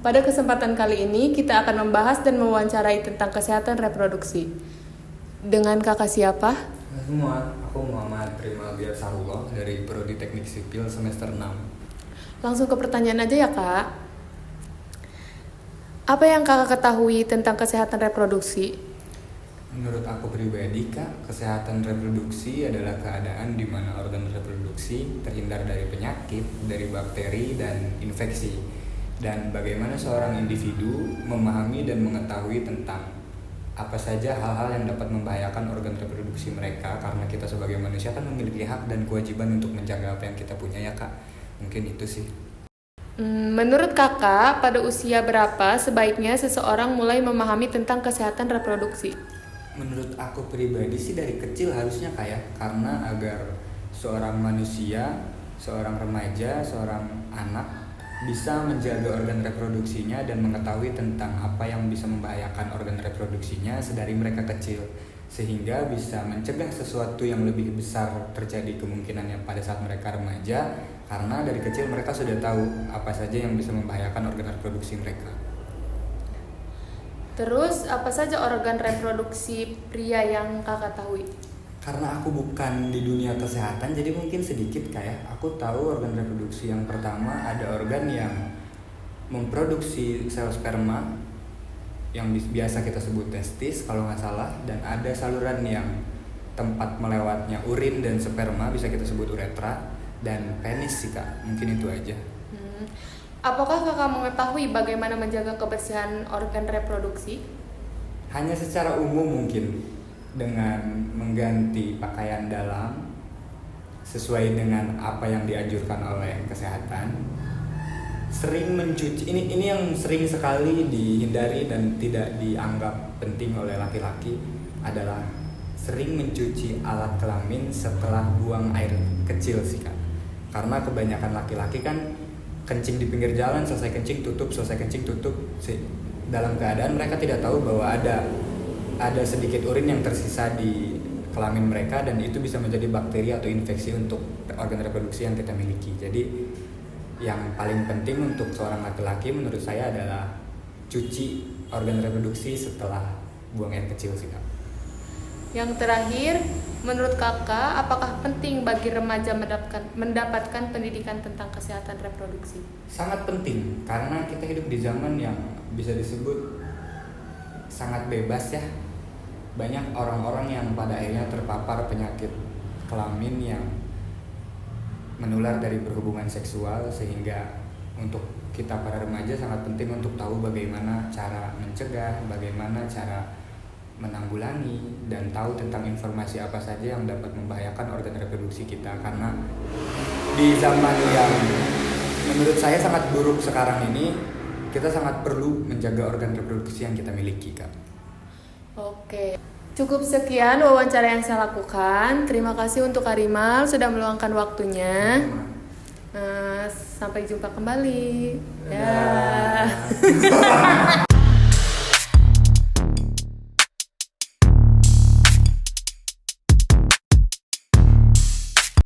Pada kesempatan kali ini kita akan membahas dan mewawancarai tentang kesehatan reproduksi. Dengan kakak siapa? Semua, aku Muhammad Prima Biarsarullah dari Prodi Teknik Sipil semester 6. Langsung ke pertanyaan aja ya kak. Apa yang kakak ketahui tentang kesehatan reproduksi? Menurut aku pribadi, Kak, kesehatan reproduksi adalah keadaan di mana organ reproduksi terhindar dari penyakit, dari bakteri, dan infeksi. Dan bagaimana seorang individu memahami dan mengetahui tentang apa saja hal-hal yang dapat membahayakan organ reproduksi mereka, karena kita sebagai manusia kan memiliki hak dan kewajiban untuk menjaga apa yang kita punya ya Kak. Mungkin itu sih. Menurut kakak, pada usia berapa sebaiknya seseorang mulai memahami tentang kesehatan reproduksi? Menurut aku pribadi sih dari kecil harusnya kayak, karena agar seorang manusia, seorang remaja, seorang anak bisa menjaga organ reproduksinya dan mengetahui tentang apa yang bisa membahayakan organ reproduksinya sedari mereka kecil, sehingga bisa mencegah sesuatu yang lebih besar terjadi kemungkinannya pada saat mereka remaja, karena dari kecil mereka sudah tahu apa saja yang bisa membahayakan organ reproduksi mereka. Terus apa saja organ reproduksi pria yang kakak tahu? Karena aku bukan di dunia kesehatan, jadi mungkin sedikit kayak aku tahu organ reproduksi yang pertama ada organ yang memproduksi sel sperma yang biasa kita sebut testis kalau nggak salah, dan ada saluran yang tempat melewatnya urin dan sperma bisa kita sebut uretra, dan penis sih Kak. Mungkin itu aja. Apakah kakak mengetahui bagaimana menjaga kebersihan organ reproduksi? Hanya secara umum mungkin, dengan mengganti pakaian dalam sesuai dengan apa yang dianjurkan oleh kesehatan. Sering mencuci, ini yang sering sekali dihindari dan tidak dianggap penting oleh laki-laki adalah sering mencuci alat kelamin setelah buang air kecil sih Kak. Karena kebanyakan laki-laki kan kencing di pinggir jalan, selesai kencing tutup, selesai kencing tutup, dalam keadaan mereka tidak tahu bahwa ada sedikit urin yang tersisa di kelamin mereka, dan itu bisa menjadi bakteri atau infeksi untuk organ reproduksi yang kita miliki. Jadi yang paling penting untuk seorang laki-laki menurut saya adalah cuci organ reproduksi setelah buang air kecil sih Kak. Yang terakhir, menurut kakak, apakah penting bagi remaja mendapatkan pendidikan tentang kesehatan reproduksi? Sangat penting, karena kita hidup di zaman yang bisa disebut sangat bebas ya. Banyak orang-orang yang pada akhirnya terpapar penyakit kelamin yang menular dari berhubungan seksual, sehingga untuk kita para remaja sangat penting untuk tahu bagaimana cara mencegah, bagaimana cara menanggulangi, dan tahu tentang informasi apa saja yang dapat membahayakan organ reproduksi kita. Karena di zaman yang menurut saya sangat buruk sekarang ini, kita sangat perlu menjaga organ reproduksi yang kita miliki Kak. Oke, cukup sekian wawancara yang saya lakukan. Terima kasih untuk Kak Rimal sudah meluangkan waktunya. Sampai jumpa kembali. Dadah.